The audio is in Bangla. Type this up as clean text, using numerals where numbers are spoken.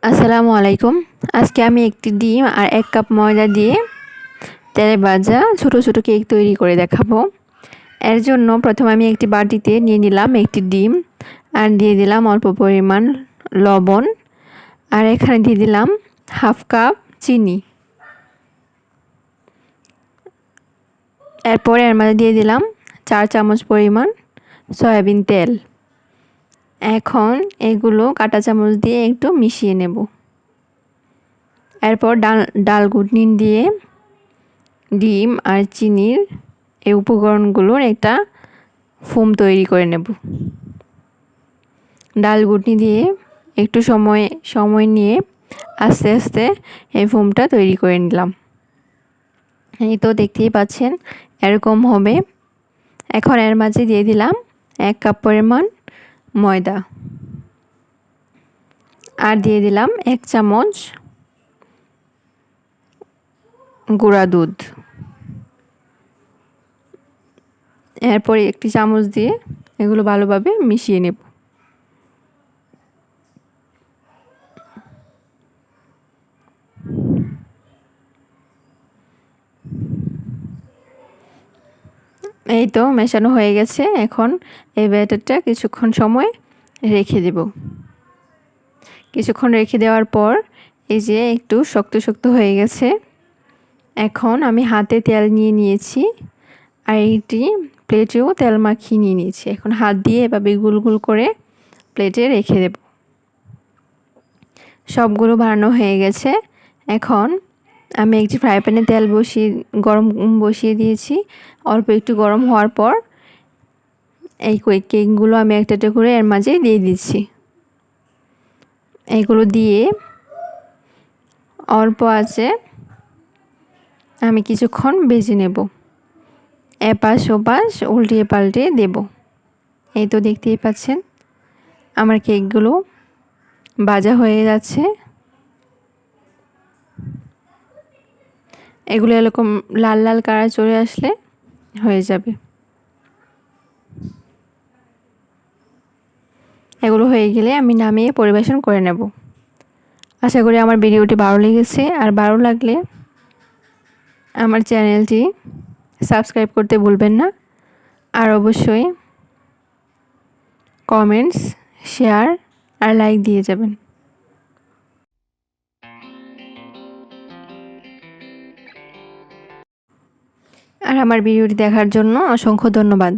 আসসালামু আলাইকুম। আজকে আমি একটি ডিম আর ১ কাপ ময়দা দিয়ে তেলে ভাজা ছোট ছোট কেক তৈরি করে দেখাবো। এর জন্য প্রথমে আমি একটি বাটিতে নিয়ে নিলাম একটি ডিম আর দিয়ে দিলাম অল্প পরিমাণ লবণ আর এখানে দিয়ে দিলাম 1/2 কাপ চিনি। এরপরে এর মধ্যে দিয়ে দিলাম 4 চামচ পরিমাণ সয়াবিন তেল। এখন এগুলো কাঁটা চামচ দিয়ে একটু মিশিয়ে নেব। এরপর ডাল ঘুটনি দিয়ে ডিম আর চিনির এই উপকরণগুলোর একটা ফোম তৈরি করে নেব। ডাল ঘুটনি দিয়ে একটু সময় নিয়ে আস্তে আস্তে এই ফোমটা তৈরি করে নিলাম। এই তো দেখতেই পাচ্ছেন এরকম হবে। এখন এর মাঝে দিয়ে দিলাম 1 কাপ পরিমাণ ময়দা আর দিয়ে দিলাম 1 চামচ গুঁড়া দুধ। এরপরে একটি চামচ দিয়ে এগুলো ভালোভাবে মিশিয়ে নেব। এই তো মেশানো হয়ে গেছে। এখন এই ব্যাটারটা কিছুক্ষণ সময় রেখে দেব। কিছুক্ষণ রেখে দেওয়ার পর এই যে একটু শক্ত শক্ত হয়ে গেছে। এখন আমি হাতে তেল নিয়ে নিয়েছি আর এইটি প্লেটেও তেল মাখিয়ে নিয়ে নিয়েছি। এখন হাত দিয়ে এভাবে গোল গোল করে প্লেটে রেখে দেব। সবগুলো বানানো হয়ে গেছে। এখন আমি একটি ফ্রাই প্যানে তেল বসিয়ে দিয়েছি। অল্প একটু গরম হওয়ার পর এই কেকগুলো আমি একটা একটা করে এর মাঝে দিয়ে দিচ্ছি। এগুলো দিয়ে অল্প আঁচে আমি কিছুক্ষণ ভেজে নেব। এপাশ ওপাশ উল্টিয়ে পাল্টিয়ে দেব। এই তো দেখতেই পাচ্ছেন আমার কেকগুলো ভাজা হয়ে যাচ্ছে। এগুলো এরকম লাল লাল কালার চলে আসলে হয়ে যাবে। এগুলো হয়ে গেলে আমি নামিয়ে পরিবেশন করে নেব। আশা করি আমার ভিডিওটি ভালো লেগেছে। আর ভালো লাগলে আমার চ্যানেলটি সাবস্ক্রাইব করতে ভুলবেন না। আর অবশ্যই কমেন্টস, শেয়ার আর লাইক দিয়ে যাবেন। আর আমার ভিডিওটি দেখার জন্য অসংখ্য ধন্যবাদ।